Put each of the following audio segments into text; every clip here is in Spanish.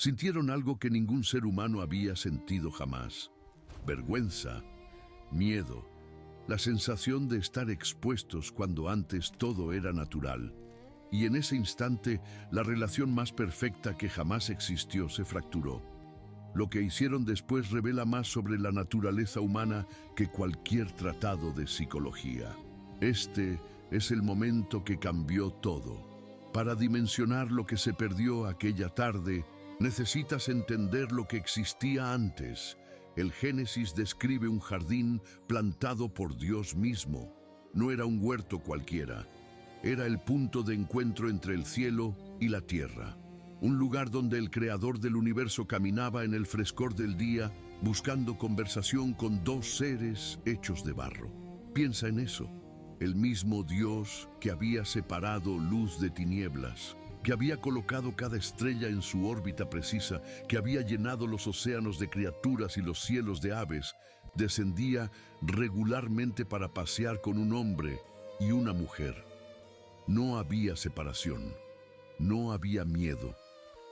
Sintieron algo que ningún ser humano había sentido jamás: vergüenza, miedo, la sensación de estar expuestos cuando antes todo era natural. Y en ese instante, la relación más perfecta que jamás existió se fracturó. Lo que hicieron después revela más sobre la naturaleza humana que cualquier tratado de psicología. Este es el momento que cambió todo. Para dimensionar lo que se perdió aquella tarde, necesitas entender lo que existía antes. El Génesis describe un jardín plantado por Dios mismo. No era un huerto cualquiera. Era el punto de encuentro entre el cielo y la tierra. Un lugar donde el creador del universo caminaba en el frescor del día, buscando conversación con dos seres hechos de barro. Piensa en eso. El mismo Dios que había separado luz de tinieblas, que había colocado cada estrella en su órbita precisa, que había llenado los océanos de criaturas y los cielos de aves, descendía regularmente para pasear con un hombre y una mujer. No había separación, no había miedo,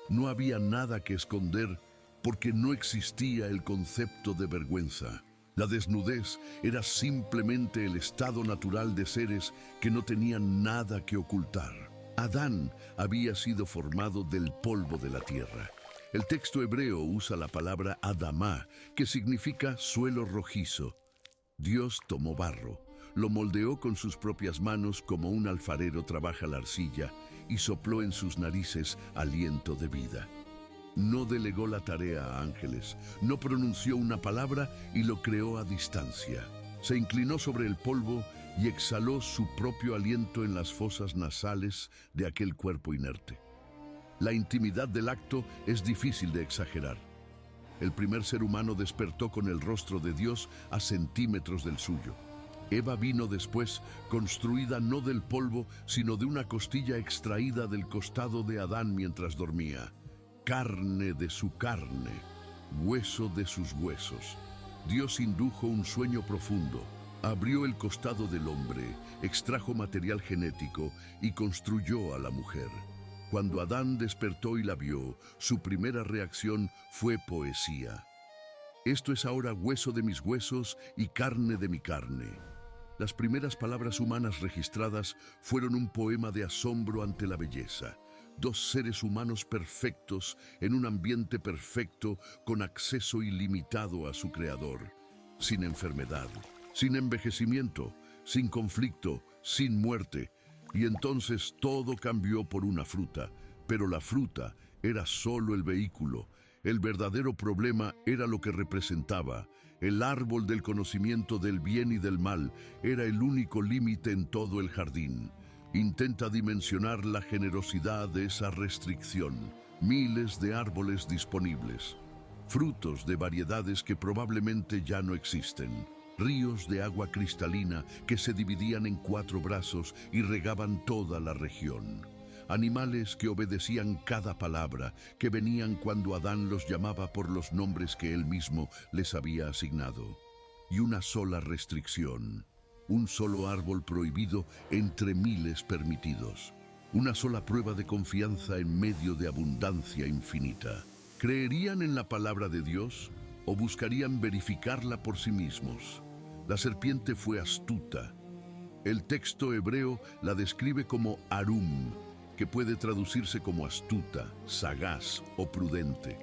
no había nada que esconder, porque no existía el concepto de vergüenza. La desnudez era simplemente el estado natural de seres que no tenían nada que ocultar. Adán había sido formado del polvo de la tierra. El texto hebreo usa la palabra Adamá, que significa suelo rojizo. Dios tomó barro, lo moldeó con sus propias manos como un alfarero trabaja la arcilla, y sopló en sus narices aliento de vida. No delegó la tarea a ángeles, no pronunció una palabra y lo creó a distancia. Se inclinó sobre el polvo y exhaló su propio aliento en las fosas nasales de aquel cuerpo inerte. La intimidad del acto es difícil de exagerar. El primer ser humano despertó con el rostro de Dios a centímetros del suyo. Eva vino después, construida no del polvo, sino de una costilla extraída del costado de Adán mientras dormía. Carne de su carne, hueso de sus huesos. Dios indujo un sueño profundo, abrió el costado del hombre, extrajo material genético y construyó a la mujer. Cuando Adán despertó y la vio, su primera reacción fue poesía. Esto es ahora hueso de mis huesos y carne de mi carne. Las primeras palabras humanas registradas fueron un poema de asombro ante la belleza. Dos seres humanos perfectos en un ambiente perfecto con acceso ilimitado a su creador. Sin enfermedad, sin envejecimiento, sin conflicto, sin muerte. Y entonces todo cambió por una fruta, pero la fruta era solo el vehículo. El verdadero problema era lo que representaba. El árbol del conocimiento del bien y del mal era el único límite en todo el jardín. Intenta dimensionar la generosidad de esa restricción. Miles de árboles disponibles, frutos de variedades que probablemente ya no existen. Ríos de agua cristalina que se dividían en 4 brazos y regaban toda la región. Animales que obedecían cada palabra, que venían cuando Adán los llamaba por los nombres que él mismo les había asignado. Y una sola restricción, un solo árbol prohibido entre miles permitidos. Una sola prueba de confianza en medio de abundancia infinita. ¿Creerían en la palabra de Dios o buscarían verificarla por sí mismos? La serpiente fue astuta. El texto hebreo la describe como Arum, que puede traducirse como astuta, sagaz o prudente.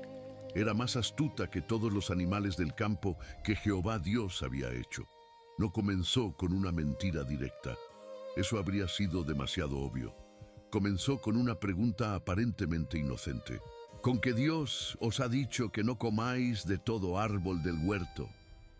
Era más astuta que todos los animales del campo que Jehová Dios había hecho. No comenzó con una mentira directa. Eso habría sido demasiado obvio. Comenzó con una pregunta aparentemente inocente. ¿Con que Dios os ha dicho que no comáis de todo árbol del huerto?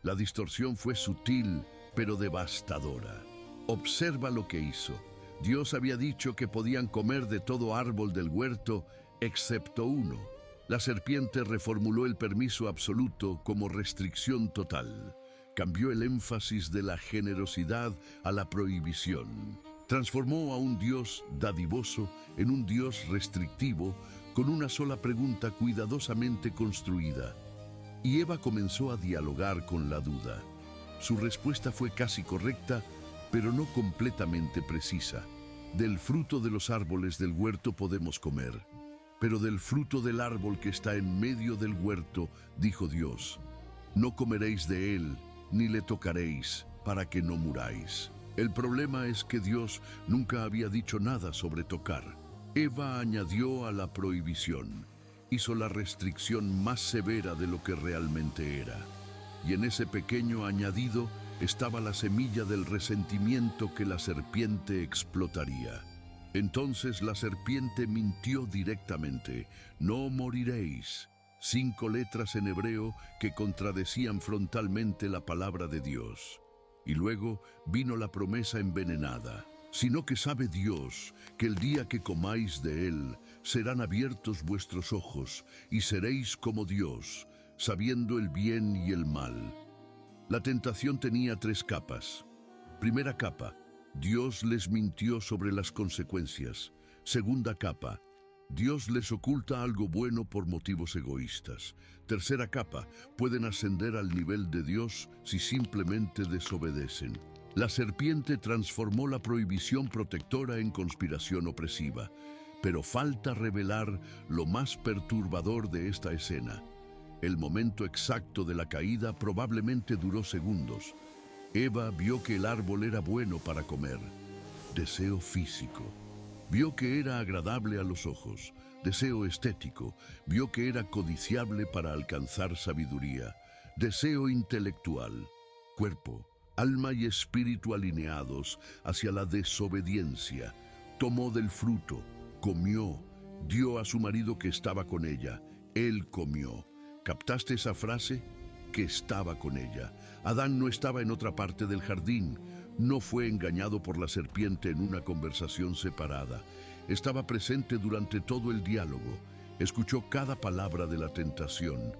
La distorsión fue sutil, pero devastadora. Observa lo que hizo. Dios había dicho que podían comer de todo árbol del huerto, excepto uno. La serpiente reformuló el permiso absoluto como restricción total. Cambió el énfasis de la generosidad a la prohibición. Transformó a un Dios dadivoso en un Dios restrictivo con una sola pregunta cuidadosamente construida. Y Eva comenzó a dialogar con la duda. Su respuesta fue casi correcta, pero no completamente precisa. Del fruto de los árboles del huerto podemos comer. Pero del fruto del árbol que está en medio del huerto, dijo Dios, no comeréis de él, ni le tocaréis, para que no muráis. El problema es que Dios nunca había dicho nada sobre tocar. Eva añadió a la prohibición, hizo la restricción más severa de lo que realmente era. Y en ese pequeño añadido estaba la semilla del resentimiento que la serpiente explotaría. Entonces la serpiente mintió directamente, no moriréis. 5 letras en hebreo que contradecían frontalmente la palabra de Dios. Y luego vino la promesa envenenada. Sino que sabe Dios que el día que comáis de él, serán abiertos vuestros ojos y seréis como Dios, sabiendo el bien y el mal. La tentación tenía 3 capas. Primera capa, Dios les mintió sobre las consecuencias. Segunda capa, Dios les oculta algo bueno por motivos egoístas. Tercera capa, pueden ascender al nivel de Dios si simplemente desobedecen. La serpiente transformó la prohibición protectora en conspiración opresiva, pero falta revelar lo más perturbador de esta escena. El momento exacto de la caída probablemente duró segundos. Eva vio que el árbol era bueno para comer. Deseo físico. Vio que era agradable a los ojos. Deseo estético. Vio que era codiciable para alcanzar sabiduría. Deseo intelectual. Cuerpo, alma y espíritu alineados hacia la desobediencia. Tomó del fruto, comió, dio a su marido que estaba con ella. Él comió. ¿Captaste esa frase? Que estaba con ella. Adán no estaba en otra parte del jardín. No fue engañado por la serpiente en una conversación separada. Estaba presente durante todo el diálogo. Escuchó cada palabra de la tentación.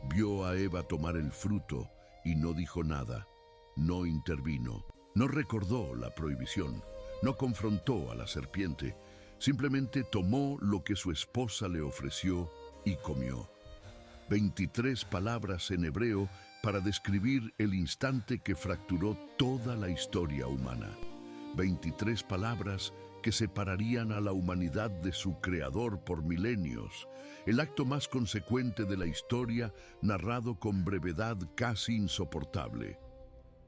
Vio a Eva tomar el fruto y no dijo nada. No intervino. No recordó la prohibición. No confrontó a la serpiente. Simplemente tomó lo que su esposa le ofreció y comió. 23 palabras en hebreo para describir el instante que fracturó toda la historia humana. 23 palabras que separarían a la humanidad de su creador por milenios. El acto más consecuente de la historia, narrado con brevedad casi insoportable.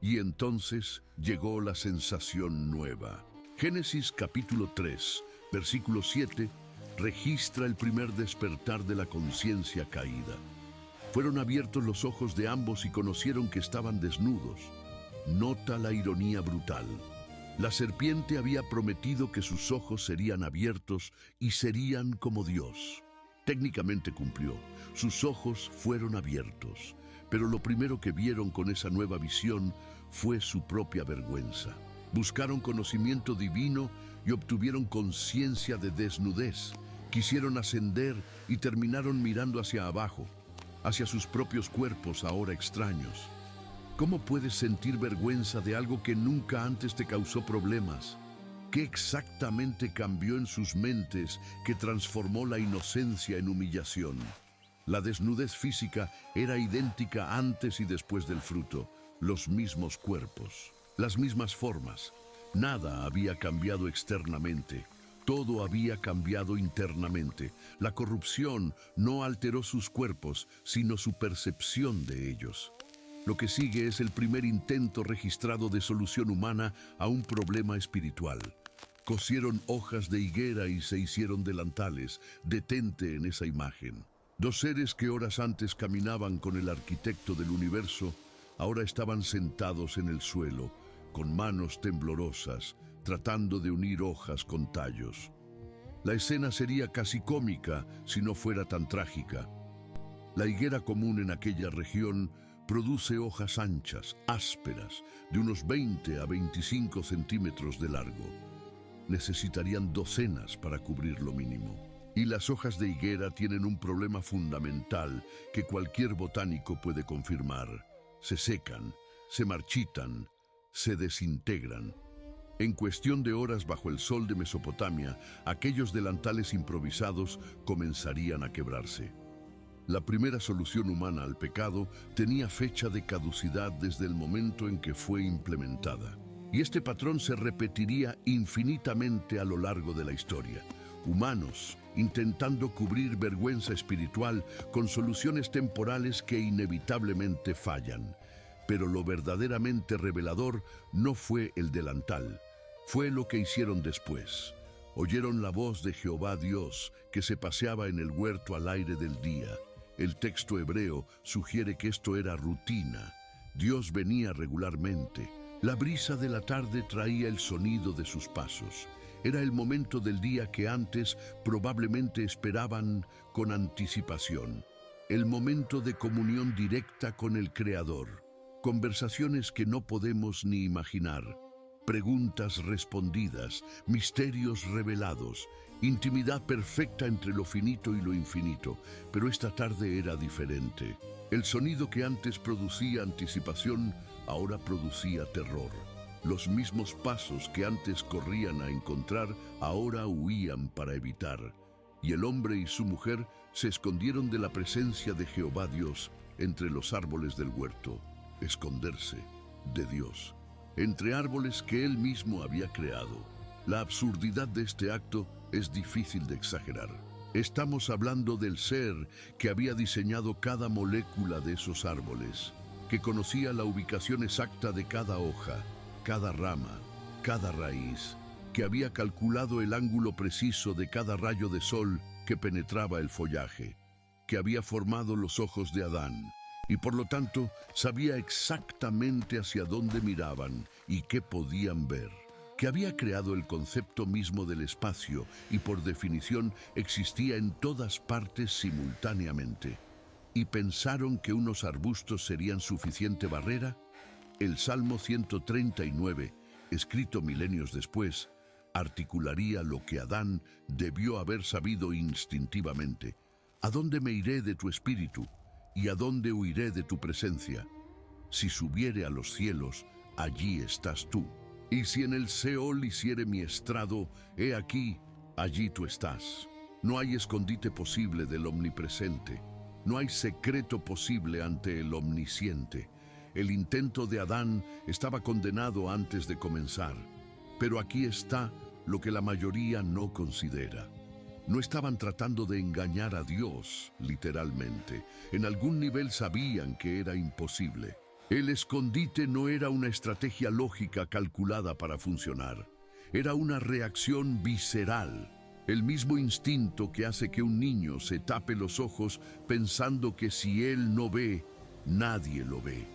Y entonces llegó la sensación nueva. Génesis capítulo 3, versículo 7, registra el primer despertar de la conciencia caída. Fueron abiertos los ojos de ambos y conocieron que estaban desnudos. Nota la ironía brutal. La serpiente había prometido que sus ojos serían abiertos y serían como Dios. Técnicamente cumplió. Sus ojos fueron abiertos, pero lo primero que vieron con esa nueva visión fue su propia vergüenza. Buscaron conocimiento divino y obtuvieron conciencia de desnudez. Quisieron ascender y terminaron mirando hacia abajo, hacia sus propios cuerpos ahora extraños. ¿Cómo puedes sentir vergüenza de algo que nunca antes te causó problemas? ¿Qué exactamente cambió en sus mentes que transformó la inocencia en humillación? La desnudez física era idéntica antes y después del fruto, los mismos cuerpos, las mismas formas. Nada había cambiado externamente. Todo había cambiado internamente. La corrupción no alteró sus cuerpos, sino su percepción de ellos. Lo que sigue es el primer intento registrado de solución humana a un problema espiritual. Cosieron hojas de higuera y se hicieron delantales. Detente en esa imagen. 2 seres que horas antes caminaban con el arquitecto del universo, ahora estaban sentados en el suelo, con manos temblorosas, tratando de unir hojas con tallos. La escena sería casi cómica si no fuera tan trágica. La higuera común en aquella región produce hojas anchas, ásperas, de unos 20 a 25 centímetros de largo. Necesitarían docenas para cubrir lo mínimo. Y las hojas de higuera tienen un problema fundamental que cualquier botánico puede confirmar. Se secan, se marchitan, se desintegran. En cuestión de horas bajo el sol de Mesopotamia, aquellos delantales improvisados comenzarían a quebrarse. La primera solución humana al pecado tenía fecha de caducidad desde el momento en que fue implementada. Y este patrón se repetiría infinitamente a lo largo de la historia. Humanos intentando cubrir vergüenza espiritual con soluciones temporales que inevitablemente fallan. Pero lo verdaderamente revelador no fue el delantal, fue lo que hicieron después. Oyeron la voz de Jehová Dios que se paseaba en el huerto al aire del día. El texto hebreo sugiere que esto era rutina. Dios venía regularmente. La brisa de la tarde traía el sonido de sus pasos. Era el momento del día que antes probablemente esperaban con anticipación. El momento de comunión directa con el Creador. Conversaciones que no podemos ni imaginar. Preguntas respondidas, misterios revelados, intimidad perfecta entre lo finito y lo infinito. Pero esta tarde era diferente. El sonido que antes producía anticipación, ahora producía terror. Los mismos pasos que antes corrían a encontrar, ahora huían para evitar. Y el hombre y su mujer se escondieron de la presencia de Jehová Dios entre los árboles del huerto. Esconderse de Dios, entre árboles que Él mismo había creado. La absurdidad de este acto es difícil de exagerar. Estamos hablando del ser que había diseñado cada molécula de esos árboles, que conocía la ubicación exacta de cada hoja, cada rama, cada raíz, que había calculado el ángulo preciso de cada rayo de sol que penetraba el follaje, que había formado los ojos de Adán, y por lo tanto sabía exactamente hacia dónde miraban y qué podían ver, que había creado el concepto mismo del espacio y por definición existía en todas partes simultáneamente. ¿Y pensaron que unos arbustos serían suficiente barrera? El Salmo 139, escrito milenios después, articularía lo que Adán debió haber sabido instintivamente. ¿A dónde me iré de tu espíritu? ¿Y a dónde huiré de tu presencia? Si subiere a los cielos, allí estás tú. Y si en el Seol hiciere mi estrado, he aquí, allí tú estás. No hay escondite posible del omnipresente. No hay secreto posible ante el omnisciente. El intento de Adán estaba condenado antes de comenzar. Pero aquí está lo que la mayoría no considera. No estaban tratando de engañar a Dios, literalmente. En algún nivel sabían que era imposible. El escondite no era una estrategia lógica calculada para funcionar. Era una reacción visceral. El mismo instinto que hace que un niño se tape los ojos pensando que si él no ve, nadie lo ve.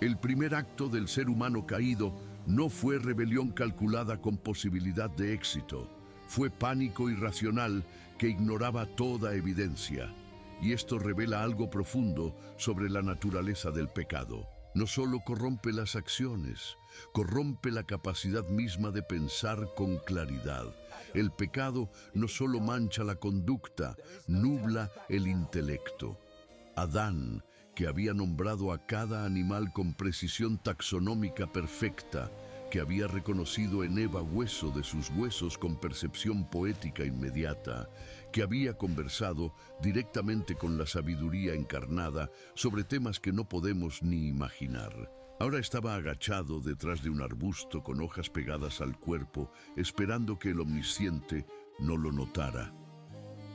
El primer acto del ser humano caído no fue rebelión calculada con posibilidad de éxito. Fue pánico irracional que ignoraba toda evidencia. Y esto revela algo profundo sobre la naturaleza del pecado. No solo corrompe las acciones, corrompe la capacidad misma de pensar con claridad. El pecado no solo mancha la conducta, nubla el intelecto. Adán, que había nombrado a cada animal con precisión taxonómica perfecta, que había reconocido en Eva hueso de sus huesos con percepción poética inmediata, que había conversado directamente con la sabiduría encarnada sobre temas que no podemos ni imaginar. Ahora estaba agachado detrás de un arbusto con hojas pegadas al cuerpo, esperando que el omnisciente no lo notara.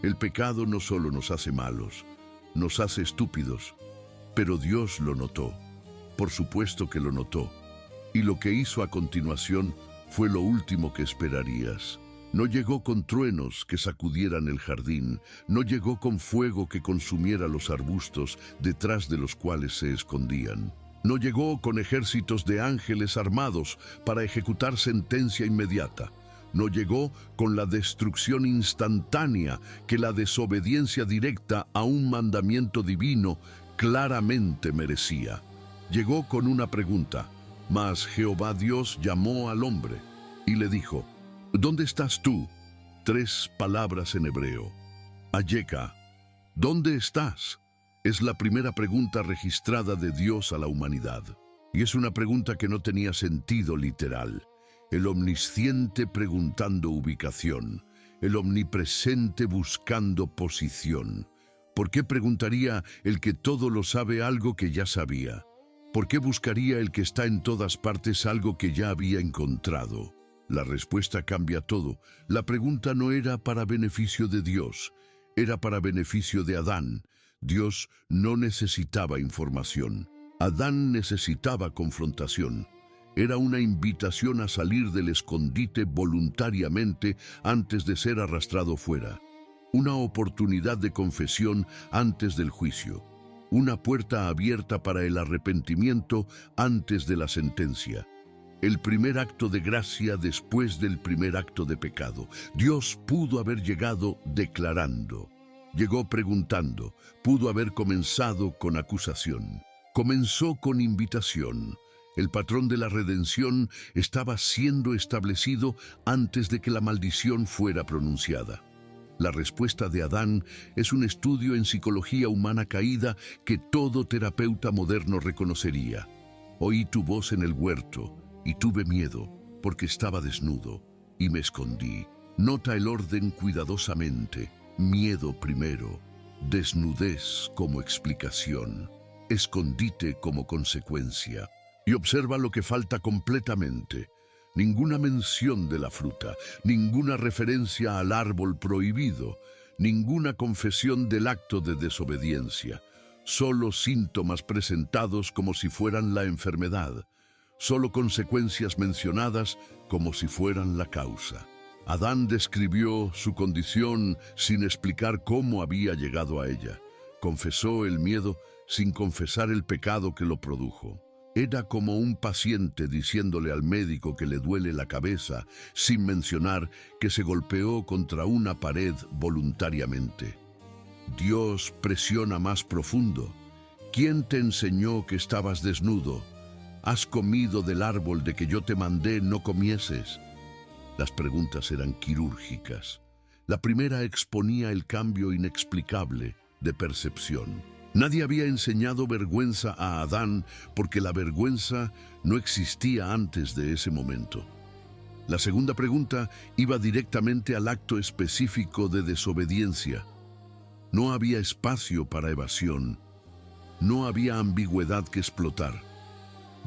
El pecado no solo nos hace malos, nos hace estúpidos, pero Dios lo notó. Por supuesto que lo notó. Y lo que hizo a continuación fue lo último que esperarías. No llegó con truenos que sacudieran el jardín, no llegó con fuego que consumiera los arbustos detrás de los cuales se escondían. No llegó con ejércitos de ángeles armados para ejecutar sentencia inmediata. No llegó con la destrucción instantánea que la desobediencia directa a un mandamiento divino claramente merecía. Llegó con una pregunta. Mas Jehová Dios llamó al hombre y le dijo, ¿dónde estás tú? 3 palabras en hebreo. Ayeka, ¿dónde estás? Es la primera pregunta registrada de Dios a la humanidad. Y es una pregunta que no tenía sentido literal. El omnisciente preguntando ubicación, el omnipresente buscando posición. ¿Por qué preguntaría el que todo lo sabe algo que ya sabía? ¿Por qué buscaría el que está en todas partes algo que ya había encontrado? La respuesta cambia todo. La pregunta no era para beneficio de Dios, era para beneficio de Adán. Dios no necesitaba información. Adán necesitaba confrontación. Era una invitación a salir del escondite voluntariamente antes de ser arrastrado fuera. Una oportunidad de confesión antes del juicio. Una puerta abierta para el arrepentimiento antes de la sentencia. El primer acto de gracia después del primer acto de pecado. Dios pudo haber llegado declarando. Llegó preguntando. Pudo haber comenzado con acusación. Comenzó con invitación. El patrón de la redención estaba siendo establecido antes de que la maldición fuera pronunciada. La respuesta de Adán es un estudio en psicología humana caída que todo terapeuta moderno reconocería. Oí tu voz en el huerto y tuve miedo porque estaba desnudo y me escondí. Nota el orden cuidadosamente. Miedo primero, desnudez como explicación, escondite como consecuencia. Y observa lo que falta completamente. Ninguna mención de la fruta, ninguna referencia al árbol prohibido, ninguna confesión del acto de desobediencia. Solo síntomas presentados como si fueran la enfermedad. Solo consecuencias mencionadas como si fueran la causa. Adán describió su condición sin explicar cómo había llegado a ella. Confesó el miedo sin confesar el pecado que lo produjo. Era como un paciente diciéndole al médico que le duele la cabeza, sin mencionar que se golpeó contra una pared voluntariamente. Dios presiona más profundo. ¿Quién te enseñó que estabas desnudo? ¿Has comido del árbol de que yo te mandé no comieses? Las preguntas eran quirúrgicas. La primera exponía el cambio inexplicable de percepción. Nadie había enseñado vergüenza a Adán porque la vergüenza no existía antes de ese momento. La segunda pregunta iba directamente al acto específico de desobediencia. No había espacio para evasión. No había ambigüedad que explotar.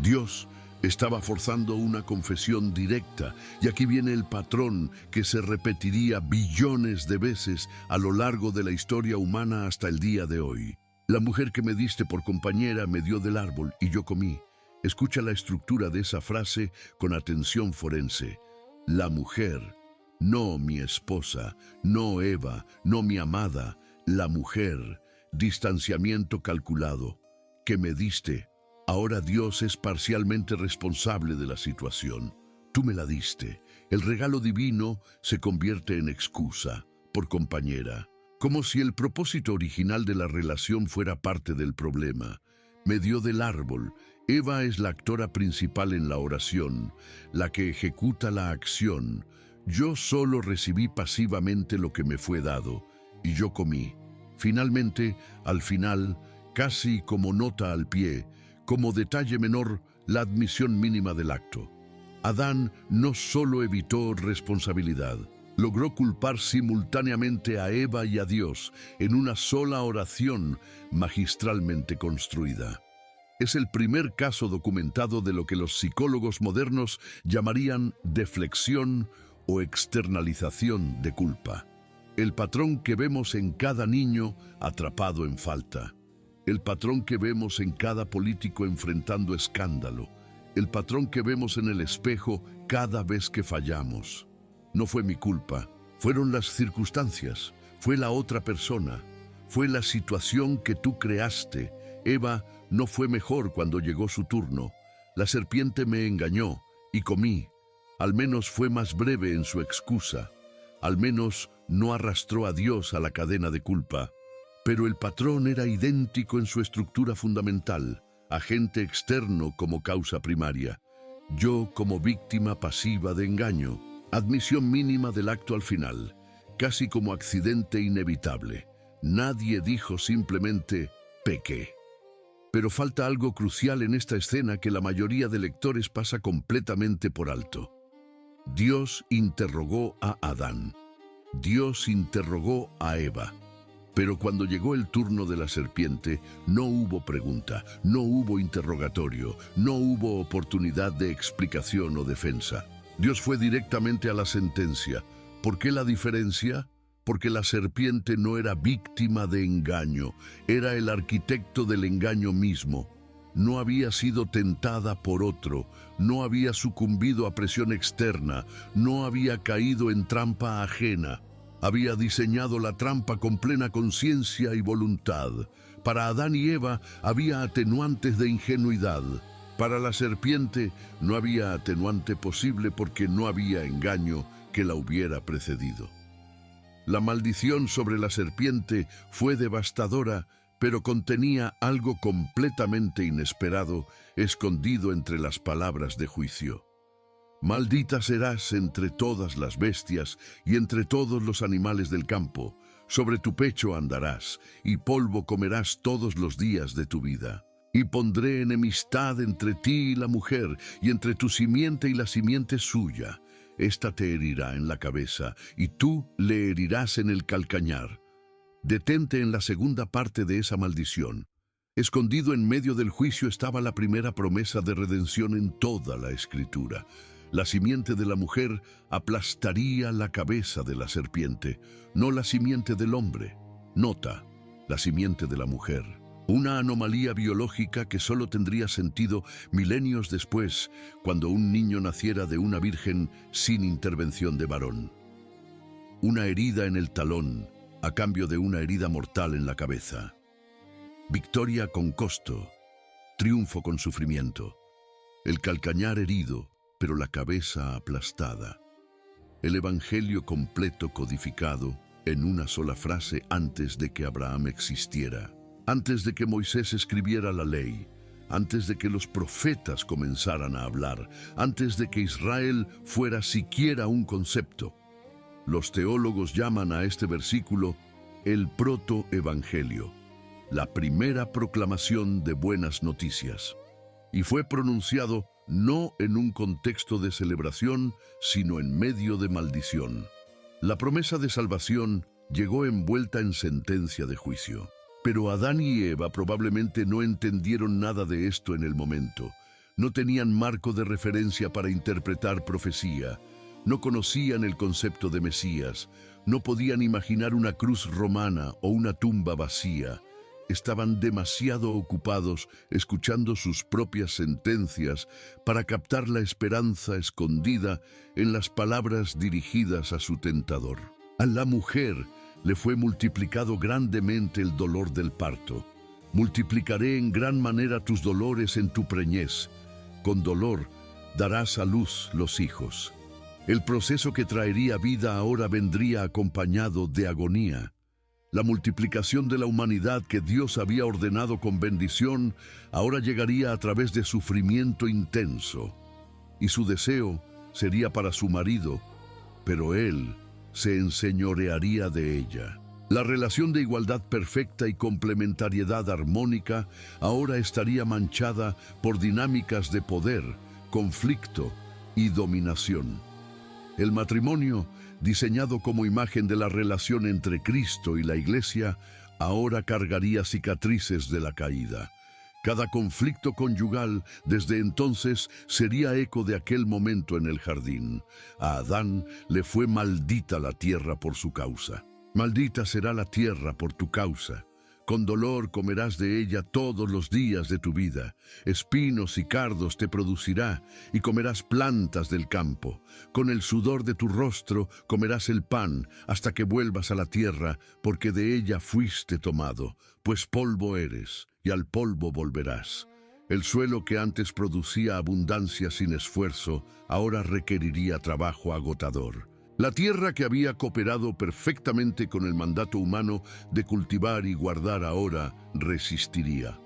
Dios estaba forzando una confesión directa, y aquí viene el patrón que se repetiría billones de veces a lo largo de la historia humana hasta el día de hoy. La mujer que me diste por compañera me dio del árbol y yo comí. Escucha la estructura de esa frase con atención forense. La mujer, no mi esposa, no Eva, no mi amada, la mujer, distanciamiento calculado, que me diste. Ahora Dios es parcialmente responsable de la situación. Tú me la diste. El regalo divino se convierte en excusa, por compañera. Como si el propósito original de la relación fuera parte del problema. Me dio del árbol. Eva es la actora principal en la oración, la que ejecuta la acción. Yo solo recibí pasivamente lo que me fue dado, y yo comí. Finalmente, al final, casi como nota al pie, como detalle menor, la admisión mínima del acto. Adán no solo evitó responsabilidad, logró culpar simultáneamente a Eva y a Dios en una sola oración magistralmente construida. Es el primer caso documentado de lo que los psicólogos modernos llamarían deflexión o externalización de culpa. El patrón que vemos en cada niño atrapado en falta. El patrón que vemos en cada político enfrentando escándalo. El patrón que vemos en el espejo cada vez que fallamos. No fue mi culpa, fueron las circunstancias, fue la otra persona, fue la situación que tú creaste. Eva no fue mejor cuando llegó su turno. La serpiente me engañó y comí. Al menos fue más breve en su excusa. Al menos no arrastró a Dios a la cadena de culpa. Pero el patrón era idéntico en su estructura fundamental, agente externo como causa primaria. Yo como víctima pasiva de engaño. Admisión mínima del acto al final, casi como accidente inevitable. Nadie dijo simplemente, pequé. Pero falta algo crucial en esta escena que la mayoría de lectores pasa completamente por alto. Dios interrogó a Adán. Dios interrogó a Eva. Pero cuando llegó el turno de la serpiente, no hubo pregunta, no hubo interrogatorio, no hubo oportunidad de explicación o defensa. Dios fue directamente a la sentencia. ¿Por qué la diferencia? Porque la serpiente no era víctima de engaño, era el arquitecto del engaño mismo. No había sido tentada por otro, no había sucumbido a presión externa, no había caído en trampa ajena. Había diseñado la trampa con plena conciencia y voluntad. Para Adán y Eva había atenuantes de ingenuidad. Para la serpiente no había atenuante posible porque no había engaño que la hubiera precedido. La maldición sobre la serpiente fue devastadora, pero contenía algo completamente inesperado, escondido entre las palabras de juicio. Maldita serás entre todas las bestias y entre todos los animales del campo. Sobre tu pecho andarás, y polvo comerás todos los días de tu vida. Y pondré enemistad entre ti y la mujer, y entre tu simiente y la simiente suya. Esta te herirá en la cabeza, y tú le herirás en el calcañar. Detente en la segunda parte de esa maldición. Escondido en medio del juicio estaba la primera promesa de redención en toda la Escritura. La simiente de la mujer aplastaría la cabeza de la serpiente, no la simiente del hombre. Nota, la simiente de la mujer. Una anomalía biológica que solo tendría sentido milenios después, cuando un niño naciera de una virgen sin intervención de varón. Una herida en el talón, a cambio de una herida mortal en la cabeza. Victoria con costo, triunfo con sufrimiento. El calcañar herido, pero la cabeza aplastada. El Evangelio completo codificado en una sola frase antes de que Abraham existiera, antes de que Moisés escribiera la ley, antes de que los profetas comenzaran a hablar, antes de que Israel fuera siquiera un concepto. Los teólogos llaman a este versículo el protoevangelio, la primera proclamación de buenas noticias, y fue pronunciado no en un contexto de celebración, sino en medio de maldición. La promesa de salvación llegó envuelta en sentencia de juicio. Pero Adán y Eva probablemente no entendieron nada de esto en el momento. No tenían marco de referencia para interpretar profecía. No conocían el concepto de Mesías. No podían imaginar una cruz romana o una tumba vacía. Estaban demasiado ocupados escuchando sus propias sentencias para captar la esperanza escondida en las palabras dirigidas a su tentador. A la mujer le fue multiplicado grandemente el dolor del parto. Multiplicaré en gran manera tus dolores en tu preñez. Con dolor darás a luz los hijos. El proceso que traería vida ahora vendría acompañado de agonía. La multiplicación de la humanidad que Dios había ordenado con bendición ahora llegaría a través de sufrimiento intenso. Y su deseo sería para su marido, pero él se enseñorearía de ella. La relación de igualdad perfecta y complementariedad armónica ahora estaría manchada por dinámicas de poder, conflicto y dominación. El matrimonio, diseñado como imagen de la relación entre Cristo y la Iglesia, ahora cargaría cicatrices de la caída. Cada conflicto conyugal desde entonces sería eco de aquel momento en el jardín. A Adán le fue maldita la tierra por su causa. Maldita será la tierra por tu causa. Con dolor comerás de ella todos los días de tu vida. Espinos y cardos te producirá, y comerás plantas del campo. Con el sudor de tu rostro comerás el pan, hasta que vuelvas a la tierra, porque de ella fuiste tomado, pues polvo eres, y al polvo volverás. El suelo que antes producía abundancia sin esfuerzo, ahora requeriría trabajo agotador. La tierra que había cooperado perfectamente con el mandato humano de cultivar y guardar ahora resistiría.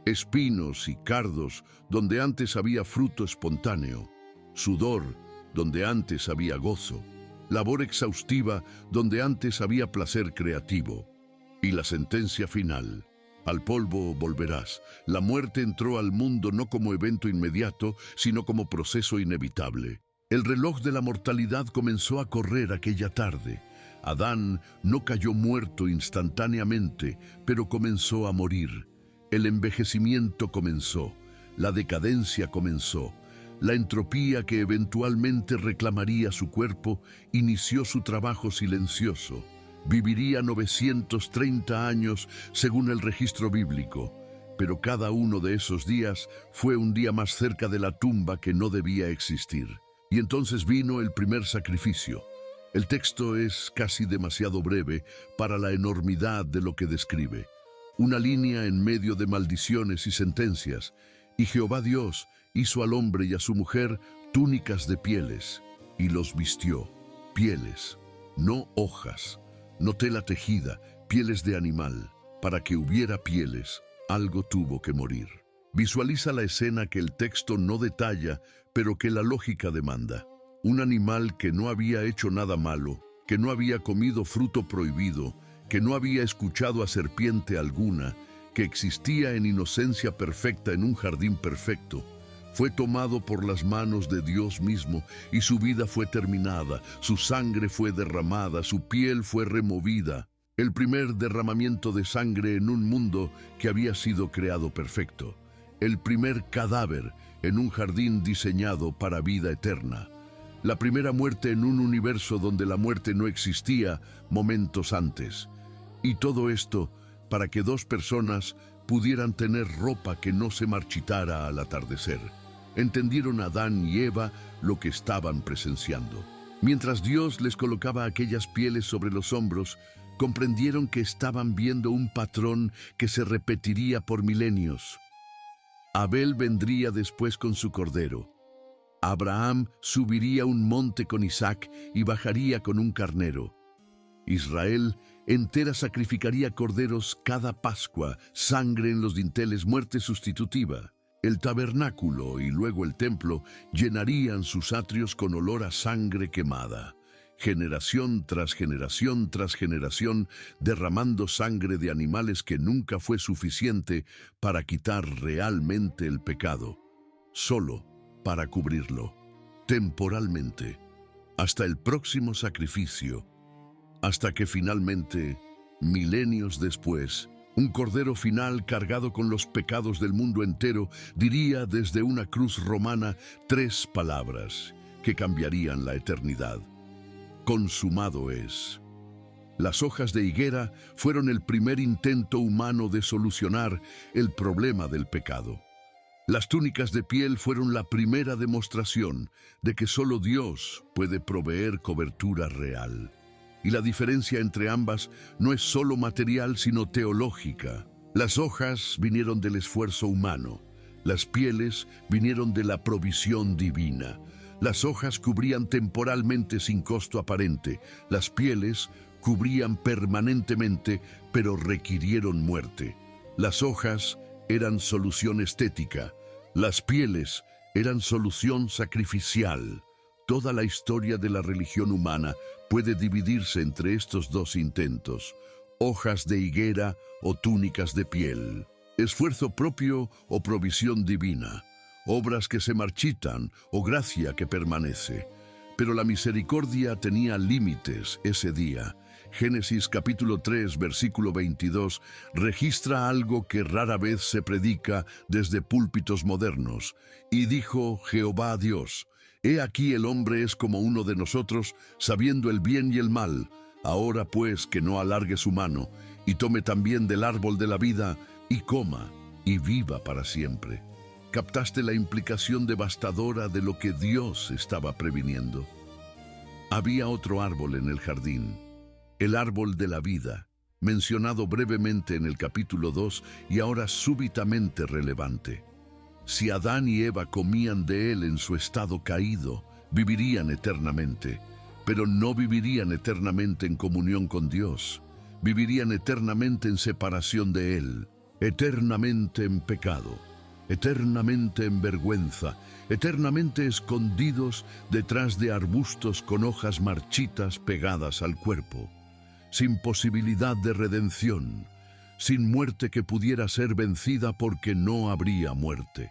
Espinos y cardos donde antes había fruto espontáneo, sudor donde antes había gozo, labor exhaustiva donde antes había placer creativo. Y la sentencia final: al polvo volverás. La muerte entró al mundo no como evento inmediato, sino como proceso inevitable. El reloj de la mortalidad comenzó a correr aquella tarde. Adán no cayó muerto instantáneamente, pero comenzó a morir. El envejecimiento comenzó, la decadencia comenzó. La entropía que eventualmente reclamaría su cuerpo inició su trabajo silencioso. Viviría 930 años según el registro bíblico, pero cada uno de esos días fue un día más cerca de la tumba que no debía existir. Y entonces vino el primer sacrificio. El texto es casi demasiado breve para la enormidad de lo que describe. Una línea en medio de maldiciones y sentencias. Y Jehová Dios hizo al hombre y a su mujer túnicas de pieles, y los vistió. Pieles, no hojas, no tela tejida, pieles de animal. Para que hubiera pieles, algo tuvo que morir. Visualiza la escena que el texto no detalla, pero que la lógica demanda. Un animal que no había hecho nada malo, que no había comido fruto prohibido, que no había escuchado a serpiente alguna, que existía en inocencia perfecta en un jardín perfecto, fue tomado por las manos de Dios mismo y su vida fue terminada, su sangre fue derramada, su piel fue removida. El primer derramamiento de sangre en un mundo que había sido creado perfecto. El primer cadáver en un jardín diseñado para vida eterna. La primera muerte en un universo donde la muerte no existía momentos antes. Y todo esto para que dos personas pudieran tener ropa que no se marchitara al atardecer. Entendieron Adán y Eva lo que estaban presenciando. Mientras Dios les colocaba aquellas pieles sobre los hombros, comprendieron que estaban viendo un patrón que se repetiría por milenios. Abel vendría después con su cordero. Abraham subiría un monte con Isaac y bajaría con un carnero. Israel entera sacrificaría corderos cada Pascua, sangre en los dinteles, muerte sustitutiva. El tabernáculo y luego el templo llenarían sus atrios con olor a sangre quemada. Generación tras generación tras generación, derramando sangre de animales que nunca fue suficiente para quitar realmente el pecado, solo para cubrirlo, temporalmente, hasta el próximo sacrificio, hasta que finalmente, milenios después, un cordero final cargado con los pecados del mundo entero diría desde una cruz romana 3 palabras que cambiarían la eternidad. Consumado es. Las hojas de higuera fueron el primer intento humano de solucionar el problema del pecado. Las túnicas de piel fueron la primera demostración de que solo Dios puede proveer cobertura real. Y la diferencia entre ambas no es solo material, sino teológica. Las hojas vinieron del esfuerzo humano. Las pieles vinieron de la provisión divina. Las hojas cubrían temporalmente sin costo aparente. Las pieles cubrían permanentemente, pero requirieron muerte. Las hojas eran solución estética. Las pieles eran solución sacrificial. Toda la historia de la religión humana puede dividirse entre estos dos intentos: hojas de higuera o túnicas de piel, esfuerzo propio o provisión divina, obras que se marchitan o gracia que permanece. Pero la misericordia tenía límites ese día. Génesis capítulo 3, versículo 22, registra algo que rara vez se predica desde púlpitos modernos. Y dijo Jehová Dios: He aquí el hombre es como uno de nosotros, sabiendo el bien y el mal. Ahora pues que no alargue su mano, y tome también del árbol de la vida, y coma, y viva para siempre. ¿Captaste la implicación devastadora de lo que Dios estaba previniendo? Había otro árbol en el jardín, el árbol de la vida, mencionado brevemente en el capítulo 2 y ahora súbitamente relevante. Si Adán y Eva comían de él en su estado caído, vivirían eternamente, pero no vivirían eternamente en comunión con Dios. Vivirían eternamente en separación de Él, eternamente en pecado, eternamente en vergüenza, eternamente escondidos detrás de arbustos con hojas marchitas pegadas al cuerpo, sin posibilidad de redención, sin muerte que pudiera ser vencida porque no habría muerte.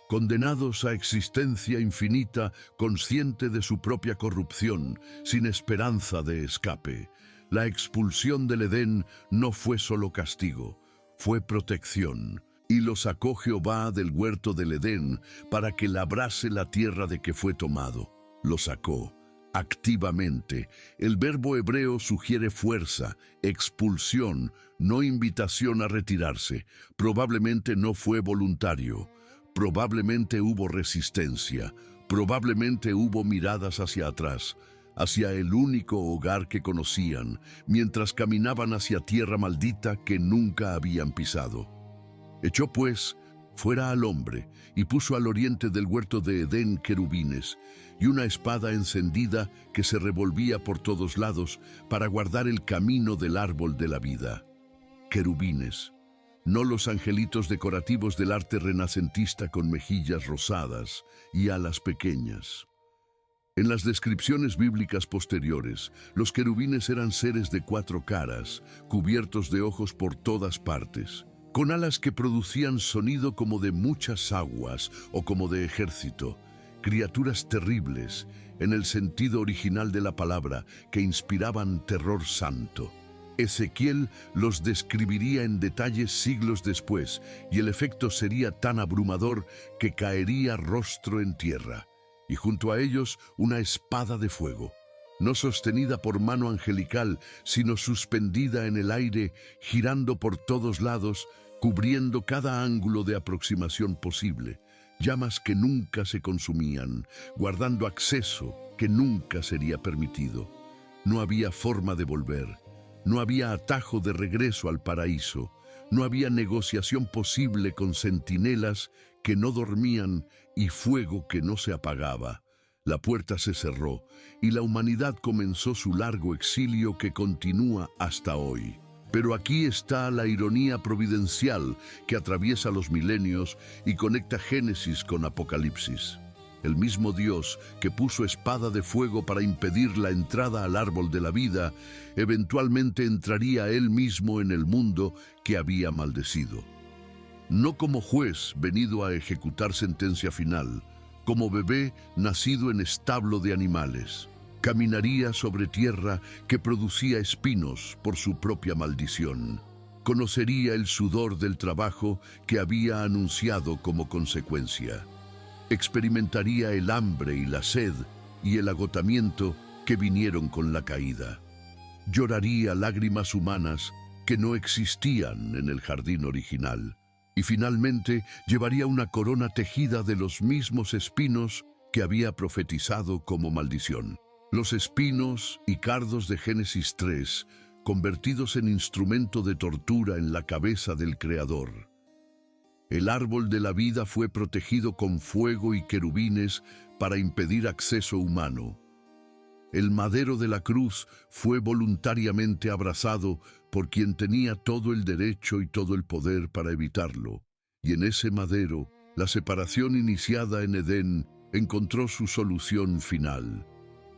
Condenados a existencia infinita, consciente de su propia corrupción, sin esperanza de escape. La expulsión del Edén no fue solo castigo, fue protección. Y lo sacó Jehová del huerto del Edén para que labrase la tierra de que fue tomado. Lo sacó activamente. El verbo hebreo sugiere fuerza, expulsión, no invitación a retirarse. Probablemente no fue voluntario. Probablemente hubo resistencia. Probablemente hubo miradas hacia atrás, hacia el único hogar que conocían, mientras caminaban hacia tierra maldita que nunca habían pisado. Echó, pues, fuera al hombre, y puso al oriente del huerto de Edén querubines, y una espada encendida que se revolvía por todos lados para guardar el camino del árbol de la vida. Querubines, no los angelitos decorativos del arte renacentista con mejillas rosadas y alas pequeñas. En las descripciones bíblicas posteriores, los querubines eran seres de 4 caras, cubiertos de ojos por todas partes, con alas que producían sonido como de muchas aguas o como de ejército, criaturas terribles, en el sentido original de la palabra, que inspiraban terror santo. Ezequiel los describiría en detalle siglos después, y el efecto sería tan abrumador que caería rostro en tierra, y junto a ellos una espada de fuego, no sostenida por mano angelical, sino suspendida en el aire, girando por todos lados, cubriendo cada ángulo de aproximación posible, llamas que nunca se consumían, guardando acceso que nunca sería permitido. No había forma de volver, no había atajo de regreso al paraíso, no había negociación posible con centinelas que no dormían y fuego que no se apagaba. La puerta se cerró y la humanidad comenzó su largo exilio que continúa hasta hoy. Pero aquí está la ironía providencial que atraviesa los milenios y conecta Génesis con Apocalipsis. El mismo Dios que puso espada de fuego para impedir la entrada al árbol de la vida, eventualmente entraría Él mismo en el mundo que había maldecido. No como juez venido a ejecutar sentencia final, como bebé nacido en establo de animales. Caminaría sobre tierra que producía espinos por su propia maldición. Conocería el sudor del trabajo que había anunciado como consecuencia. Experimentaría el hambre y la sed y el agotamiento que vinieron con la caída. Lloraría lágrimas humanas que no existían en el jardín original. Y finalmente llevaría una corona tejida de los mismos espinos que había profetizado como maldición. Los espinos y cardos de Génesis 3, convertidos en instrumento de tortura en la cabeza del Creador. El árbol de la vida fue protegido con fuego y querubines para impedir acceso humano. El madero de la cruz fue voluntariamente abrazado por quien tenía todo el derecho y todo el poder para evitarlo. Y en ese madero, la separación iniciada en Edén encontró su solución final.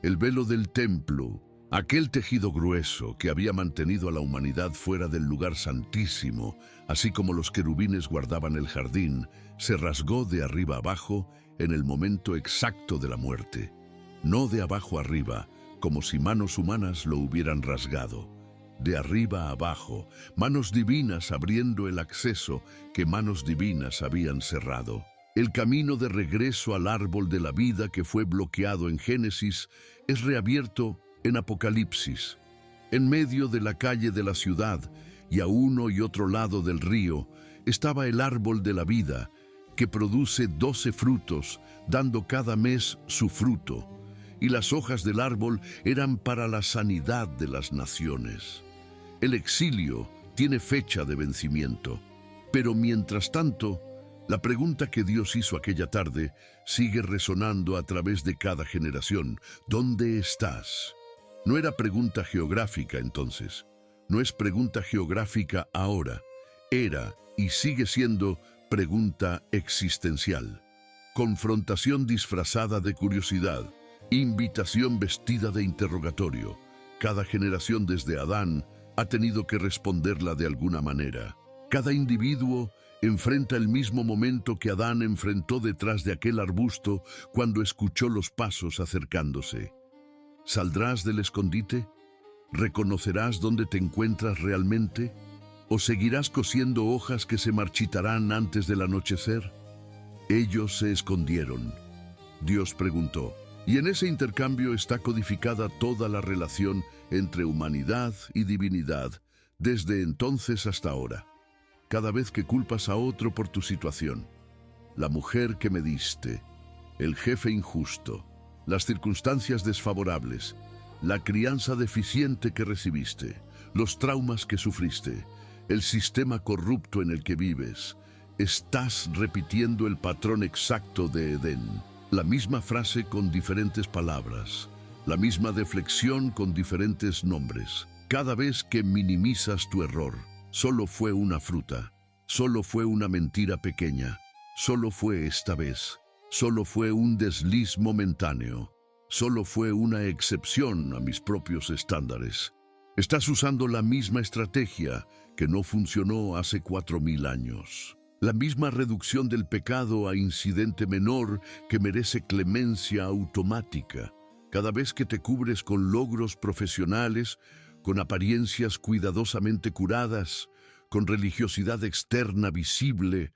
El velo del templo, aquel tejido grueso que había mantenido a la humanidad fuera del lugar santísimo, así como los querubines guardaban el jardín, se rasgó de arriba abajo en el momento exacto de la muerte. No de abajo arriba, como si manos humanas lo hubieran rasgado. De arriba abajo, manos divinas abriendo el acceso que manos divinas habían cerrado. El camino de regreso al árbol de la vida que fue bloqueado en Génesis es reabierto en Apocalipsis. En medio de la calle de la ciudad y a uno y otro lado del río estaba el árbol de la vida que produce 12 frutos, dando cada mes su fruto. Y las hojas del árbol eran para la sanidad de las naciones. El exilio tiene fecha de vencimiento, pero mientras tanto, la pregunta que Dios hizo aquella tarde sigue resonando a través de cada generación. ¿Dónde estás? No era pregunta geográfica entonces. No es pregunta geográfica ahora. Era y sigue siendo pregunta existencial. Confrontación disfrazada de curiosidad. Invitación vestida de interrogatorio. Cada generación desde Adán ha tenido que responderla de alguna manera. Cada individuo enfrenta el mismo momento que Adán enfrentó detrás de aquel arbusto cuando escuchó los pasos acercándose. ¿Saldrás del escondite? ¿Reconocerás dónde te encuentras realmente? ¿O seguirás cosiendo hojas que se marchitarán antes del anochecer? Ellos se escondieron. Dios preguntó, y en ese intercambio está codificada toda la relación entre humanidad y divinidad, desde entonces hasta ahora. Cada vez que culpas a otro por tu situación, la mujer que me diste, el jefe injusto, las circunstancias desfavorables, la crianza deficiente que recibiste, los traumas que sufriste, el sistema corrupto en el que vives, estás repitiendo el patrón exacto de Edén. La misma frase con diferentes palabras, la misma deflexión con diferentes nombres. Cada vez que minimizas tu error, solo fue una fruta, solo fue una mentira pequeña, solo fue esta vez, solo fue un desliz momentáneo, solo fue una excepción a mis propios estándares. Estás usando la misma estrategia que no funcionó hace 4000 años. La misma reducción del pecado a incidente menor que merece clemencia automática. Cada vez que te cubres con logros profesionales, con apariencias cuidadosamente curadas, con religiosidad externa visible,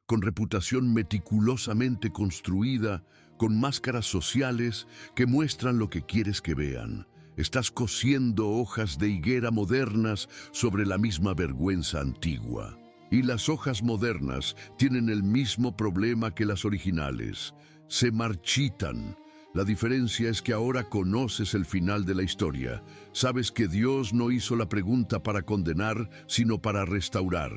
con reputación meticulosamente construida, con máscaras sociales que muestran lo que quieres que vean. Estás cosiendo hojas de higuera modernas sobre la misma vergüenza antigua. Y las hojas modernas tienen el mismo problema que las originales. Se marchitan. La diferencia es que ahora conoces el final de la historia. Sabes que Dios no hizo la pregunta para condenar, sino para restaurar.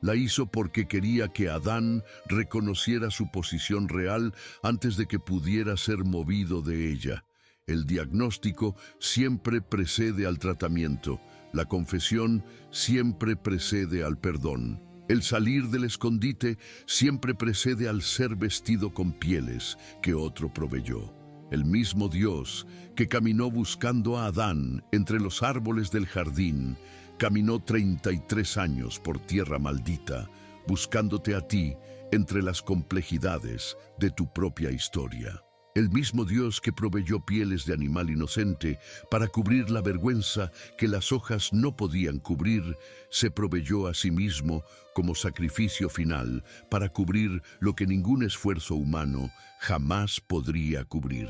La hizo porque quería que Adán reconociera su posición real antes de que pudiera ser movido de ella. El diagnóstico siempre precede al tratamiento. La confesión siempre precede al perdón. El salir del escondite siempre precede al ser vestido con pieles que otro proveyó. El mismo Dios que caminó buscando a Adán entre los árboles del jardín, caminó 33 años por tierra maldita, buscándote a ti entre las complejidades de tu propia historia. El mismo Dios que proveyó pieles de animal inocente para cubrir la vergüenza que las hojas no podían cubrir, se proveyó a sí mismo como sacrificio final para cubrir lo que ningún esfuerzo humano jamás podría cubrir.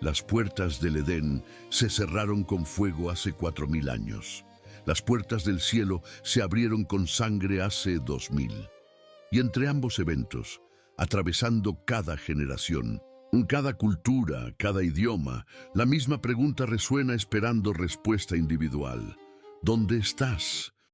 Las puertas del Edén se cerraron con fuego hace 4000 años. Las puertas del cielo se abrieron con sangre hace 2000. Y entre ambos eventos, atravesando cada generación, cada cultura, cada idioma, la misma pregunta resuena esperando respuesta individual. ¿Dónde estás?